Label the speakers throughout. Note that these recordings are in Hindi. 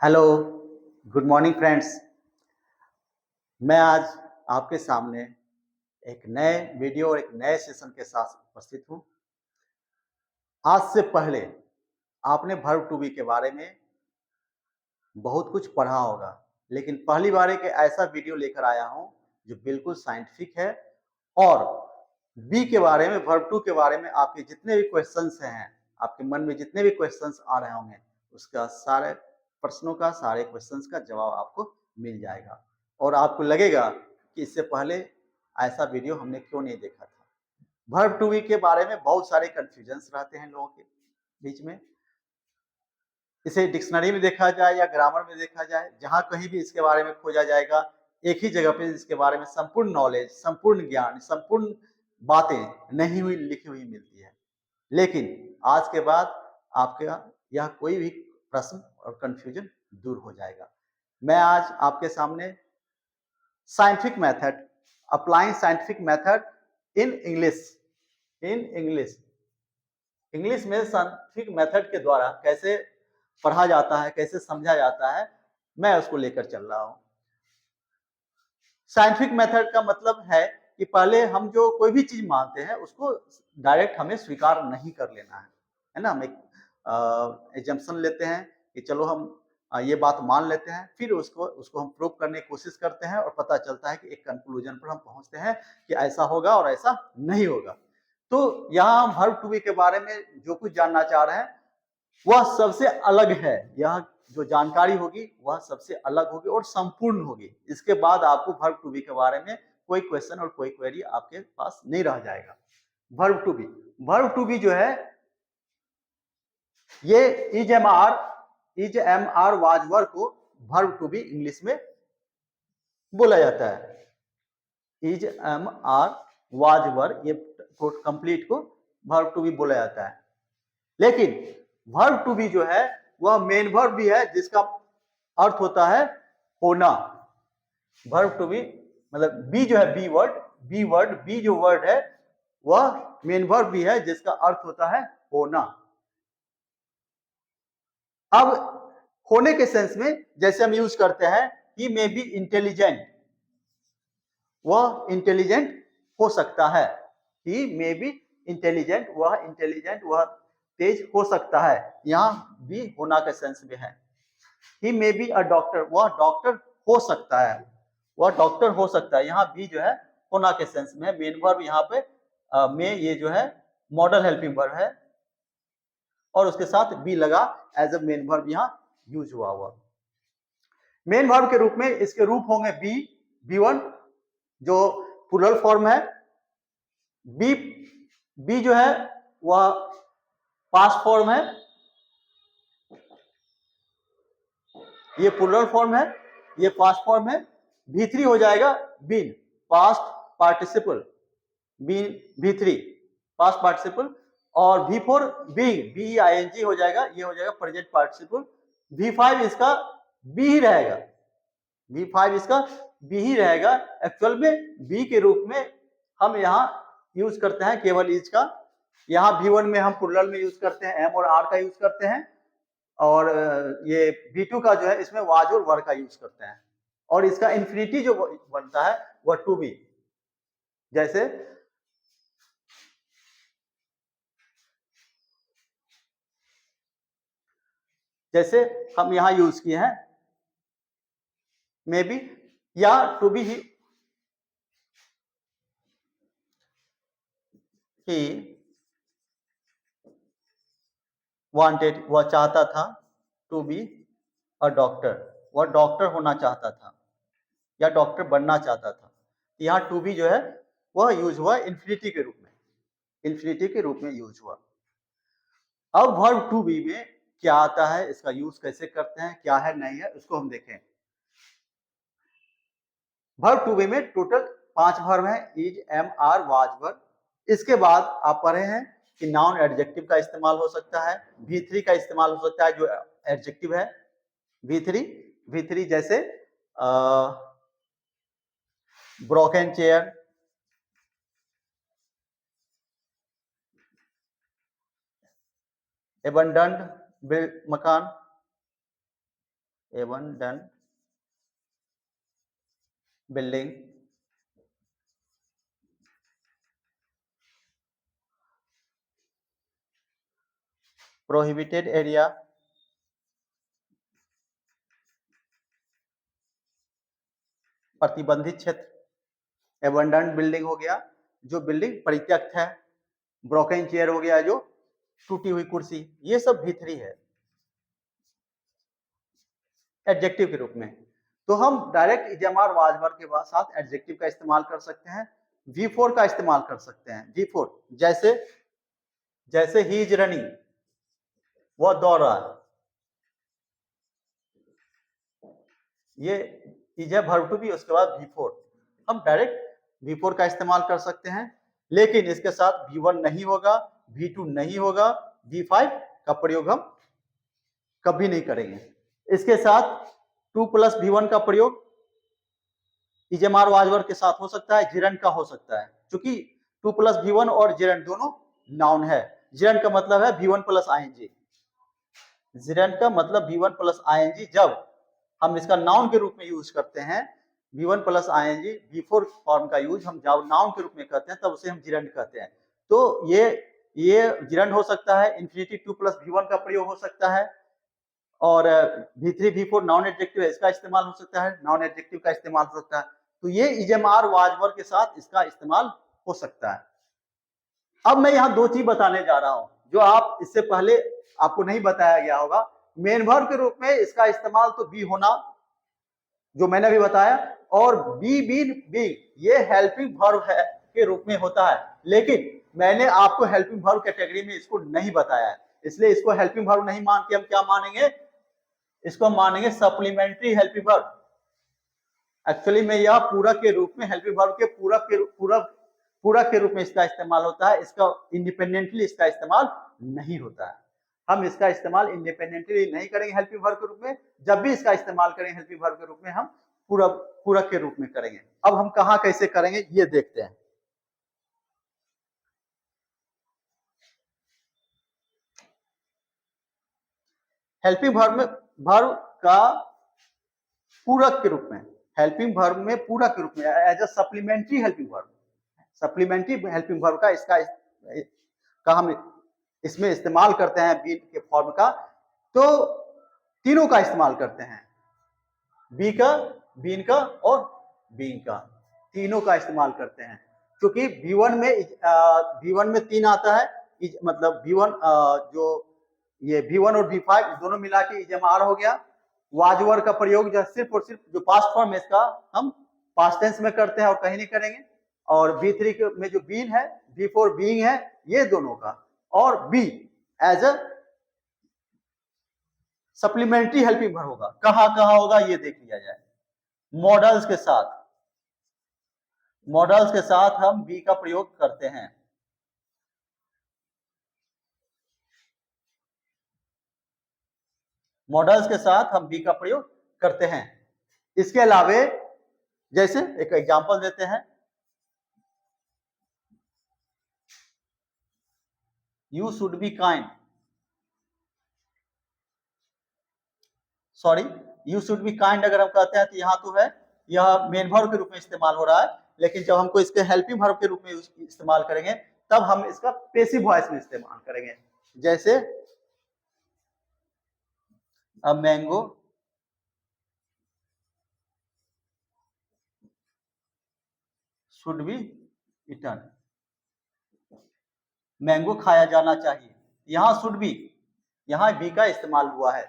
Speaker 1: Hello, good morning friends. मैं आज आपके सामने एक नए वीडियो और एक नए सेशन के साथ उपस्थित हूँ। आज से पहले आपने वर्ब टू बी के बारे में बहुत कुछ पढ़ा होगा, लेकिन पहली बार एक ऐसा वीडियो लेकर आया हूँ जो बिल्कुल साइंटिफिक है और बी के बारे में, वर्ब टू के बारे में आपके जितने भी क्वेश्चंस हैं, आपके मन में जितने भी क्वेश्चंस आ रहे होंगे, उसका सारे प्रश्नों का, सारे क्वेश्चंस का जवाब आपको मिल जाएगा और आपको लगेगा कि इससे पहले ऐसा वीडियो हमने क्यों नहीं देखा था। वर्ब टू बी के बारे में बहुत सारे कंफ्यूजन्स रहते हैं लोगों के बीच में। इसे डिक्शनरी में देखा जाए या ग्रामर में देखा जाए, जहां कहीं भी इसके बारे में खोजा जाएगा, एक ही जगह पे इसके बारे में संपूर्ण नॉलेज, संपूर्ण ज्ञान, संपूर्ण बातें नहीं हुई लिखी हुई मिलती है। लेकिन आज के बाद आपका यह कोई भी प्रश्न और कंफ्यूजन दूर हो जाएगा। मैं आज आपके सामने scientific method, applying scientific method in English English में साइंटिफिक मेथड के द्वारा कैसे पढ़ा जाता है, कैसे समझा जाता है, मैं उसको लेकर चल रहा हूं। साइंटिफिक मेथड का मतलब है कि पहले हम जो कोई भी चीज मानते हैं उसको डायरेक्ट हमें स्वीकार नहीं कर लेना है ना। हम एक एजम्पशन लेते हैं कि चलो हम ये बात मान लेते हैं, फिर उसको हम प्रूव करने की कोशिश करते हैं और पता चलता है कि एक कंक्लूजन पर हम पहुंचते हैं कि ऐसा होगा और ऐसा नहीं होगा। तो यहाँ हम वर्ब टू बी के बारे में जो कुछ जानना चाह रहे हैं वह सबसे अलग है। यह जो जानकारी होगी वह सबसे अलग होगी और संपूर्ण होगी। इसके बाद आपको वर्ब टू बी के बारे में कोई क्वेश्चन और कोई क्वेरी आपके पास नहीं रह जाएगा। वर्ब टू बी जो है ये is am are was verb को वर्ब टू बी इंग्लिश में बोला जाता है। Is am are was verb, ये कंप्लीट को वर्ब टू बी बोला जाता है। लेकिन वर्ब टू बी जो है वह मेन वर्ब भी है, जिसका अर्थ होता है होना। वर्ब टू बी मतलब बी जो है, बी जो वर्ड है वह मेन वर्ब भी है, जिसका अर्थ होता है होना। अब होने के सेंस में जैसे हम यूज करते हैं ही मे बी इंटेलिजेंट, वह इंटेलिजेंट हो सकता है। ही मे बी इंटेलिजेंट, वह तेज हो सकता है। यहां भी होना के सेंस में है। ही मे बी अ डॉक्टर, वह डॉक्टर हो सकता है, वह डॉक्टर हो सकता है। यहाँ बी जो है होना के सेंस में है। मेन वर्ब यहाँ पे में ये जो है मॉडल हेल्पिंग वर्ब है और उसके साथ बी लगा एज अ मेन वर्ब यहाँ यूज हुआ। मेन वर्ब के रूप में इसके रूप होंगे बी वन जो प्लूरल फॉर्म है, बी जो है वह पास्ट फॉर्म है, ये प्लूरल फॉर्म है, ये पास्ट फॉर्म है। V3 हो जाएगा been, past participle, been V3 past participle. और V4 बीइंग, BEING हो जाएगा, ये हो जाएगा प्रेजेंट पार्टिसिपल। V5 इसका बी ही रहेगा, V5 इसका बी ही रहेगा। एक्चुअल में बी के रूप में हम यहाँ यूज करते हैं केवल इज का। यहाँ V1 में हम प्लूरल में यूज करते हैं, एम और आर का यूज करते हैं। और ये V2 का जो है इसमें वाज और वर का यूज करते हैं। और इसका इंफिनिटी जो बनता है वह टू बी। जैसे जैसे हम यहां यूज किए हैं मे बी या टू बी ही वांटेड, वह चाहता था, टू बी अ डॉक्टर, वह डॉक्टर होना चाहता था या डॉक्टर बनना चाहता था। यहाँ टू बी जो है वह यूज हुआ इन्फिनिटी के रूप में, इन्फिनिटी के रूप में यूज हुआ। अब वर्ब टू बी में क्या आता है, इसका यूज कैसे करते हैं, क्या है नहीं है, उसको हम देखें। वर्ब टू बी में टोटल 5 वर्ब हैं, is, am, are, was verb. इसके बाद आप पढ़े हैं कि नाउन एडजेक्टिव का इस्तेमाल हो सकता है, V3 का इस्तेमाल हो सकता है जो एडजेक्टिव है, V3 जैसे ब्रोकन चेयर, एबंडंट मकान, abandoned building prohibited area प्रतिबंधित क्षेत्र, एबंडेंट बिल्डिंग हो गया जो बिल्डिंग परित्यक्त है, ब्रोकन चेयर हो गया जो टूटी हुई कुर्सी, ये सब V3 है एडजेक्टिव के रूप में। तो हम डायरेक्ट इजमार वाजवर के बाद साथ एडजेक्टिव का इस्तेमाल कर सकते हैं, V4 का इस्तेमाल कर सकते हैं। V4 जैसे ही इज रनिंग, वह दौड़ रहा है, ये इज है वर्ब टू बी, उसके बाद V4, हम डायरेक्ट V4 का इस्तेमाल कर सकते हैं, लेकिन इसके साथ V1 नहीं होगा, V2 नहीं होगा, V5 का प्रयोग हम कभी नहीं करेंगे। इसके साथ 2 + V1 का प्रयोग इजमार वाजवर के साथ हो सकता है, जिरंड का हो सकता है, क्योंकि 2 + V1 और जिरंड दोनों नाउन है। जिरंड का मतलब है V1 + ing, जिरंड का मतलब V1 + ing जब हम इसका नाउन के रूप में यूज करते हैं, V1 + ing V4 फॉर्म का यूज हम जब नाउन के रूप में करते हैं तब उसे हम जिरंड कहते हैं। तो ये जिरंड हो सकता है, इंफिनिटी 2 + V1 का प्रयोग हो सकता है, और V3 V4 नॉन एडजेक्टिव है, इसका इस्तेमाल हो सकता है, नॉन एडजेक्टिव का इस्तेमाल हो सकता है। तो ये इजमार वाजवर के साथ इसका इस्तेमाल हो सकता है। अब मैं यहाँ 2 चीज बताने जा रहा हूं जो आप इससे पहले आपको नहीं बताया गया होगा। मेन वर्ब के रूप में इसका इस्तेमाल तो बी होना, जो मैंने भी बताया, और बी बीन बी ये हेल्पिंग वर्ब है के रूप में होता है, लेकिन मैंने आपको हेल्पिंग वर्ब कैटेगरी में इसको नहीं बताया है, इसलिए इसको हेल्पिंग वर्ब नहीं मान के हम क्या मानेंगे, इसको हम मानेंगे सप्लीमेंट्री हेल्पिंग वर्ब। एक्चुअली में यह पूरक के रूप में, हेल्पिंग वर्ब के पूरक के रूप में इसका इस्तेमाल होता है, इसका इंडिपेंडेंटली इसका इस्तेमाल नहीं होता है। हम इसका इस्तेमाल इंडिपेंडेंटली नहीं करेंगे हेल्पिंग वर्ब के रूप में, जब भी इसका इस्तेमाल करेंगे हेल्पिंग वर्ब के रूप में हम पूरक के रूप में करेंगे। अब हम कहां कैसे करेंगे ये देखते हैं। हेल्पिंग वर्ब का पूरक के रूप में, हेल्पिंग वर्ब में पूरक के रूप में, as a supplementary helping verb, supplementary helping verb का हम इसमें इस्तेमाल करते हैं बी के फॉर्म का, तो तीनों का इस्तेमाल करते हैं, बी का, बीन का और बीइंग का, तीनों का इस्तेमाल करते हैं। क्योंकि V1 में 3 आता है, मतलब V1 जो ये V1 और V5 दोनों मिला के इजमार हो गया। वाजवर का प्रयोग जो सिर्फ और सिर्फ जो पास्ट फॉर्म है इसका हम पास्ट टेंस में करते हैं और कहीं नहीं करेंगे, और V3 में जो बीन है, V4 बीइंग है, ये दोनों का, और be as a supplementary helping verb होगा। कहां कहां होगा ये देख लिया जाए। मॉडल्स के साथ हम बी का प्रयोग करते हैं। मॉडल्स के साथ हम बी का प्रयोग करते हैं। इसके अलावे जैसे एक एग्जांपल देते हैं, you should be kind, sorry you should be kind अगर हम कहते हैं तो यहाँ तो है, यह मेन वर्ब के रूप में इस्तेमाल हो रहा है, लेकिन जब हमको इसके हेल्पिंग वर्ब के रूप में इस्तेमाल करेंगे तब हम इसका पैसिव वॉइस में इस्तेमाल करेंगे। जैसे a mango should be eaten, mango खाया जाना चाहिए, यहां शुड बी, यहां बी का इस्तेमाल हुआ है।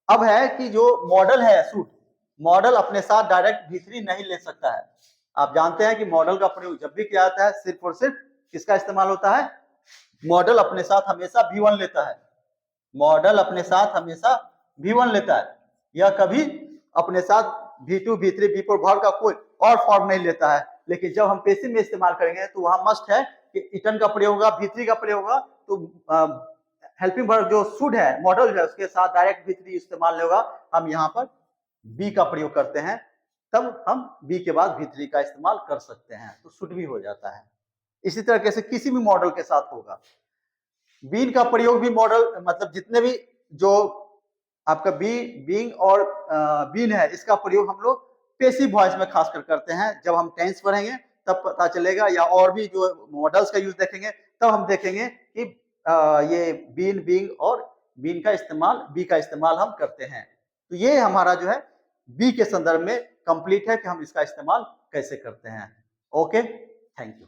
Speaker 1: अब है कि जो मॉडल है शुड, मॉडल अपने साथ डायरेक्ट V3 नहीं ले सकता है। आप जानते हैं कि मॉडल का प्रयोग जब भी किया जाता है सिर्फ और सिर्फ किसका इस्तेमाल होता है, मॉडल अपने साथ हमेशा V1 लेता है, मॉडल अपने साथ हमेशा V1 लेता है, यह कभी अपने साथ V2 V3 V4 वर्ब का कोई और फॉर्म नहीं लेता है। लेकिन जब हम पैसिव में इस्तेमाल करेंगे तो वहां मस्ट है कि ईटन का प्रयोग होगा, V3 का प्रयोग होगा, तो हेल्पिंग वर्ब जो शुड है, मॉडल है, उसके साथ डायरेक्ट V3 इस्तेमाल होगा। हम यहाँ पर बी का प्रयोग करते हैं, तब हम बी के बाद V3 का इस्तेमाल कर सकते हैं, तो शुड भी हो जाता है। इसी तरह से किसी भी मॉडल के साथ होगा। बीन का प्रयोग भी मॉडल, मतलब जितने भी जो आपका बीइंग और बीन है, इसका प्रयोग हम लोग पैसिव वॉइस में खासकर करते हैं। जब हम टेंस पढ़ेंगे तब पता चलेगा, या और भी जो मॉडल्स का यूज देखेंगे तब हम देखेंगे कि ये बीन, बीइंग और बीन का इस्तेमाल, बी का इस्तेमाल हम करते हैं। तो ये हमारा जो है बी के संदर्भ में कंप्लीट है कि हम इसका इस्तेमाल कैसे करते हैं। Okay, thank you.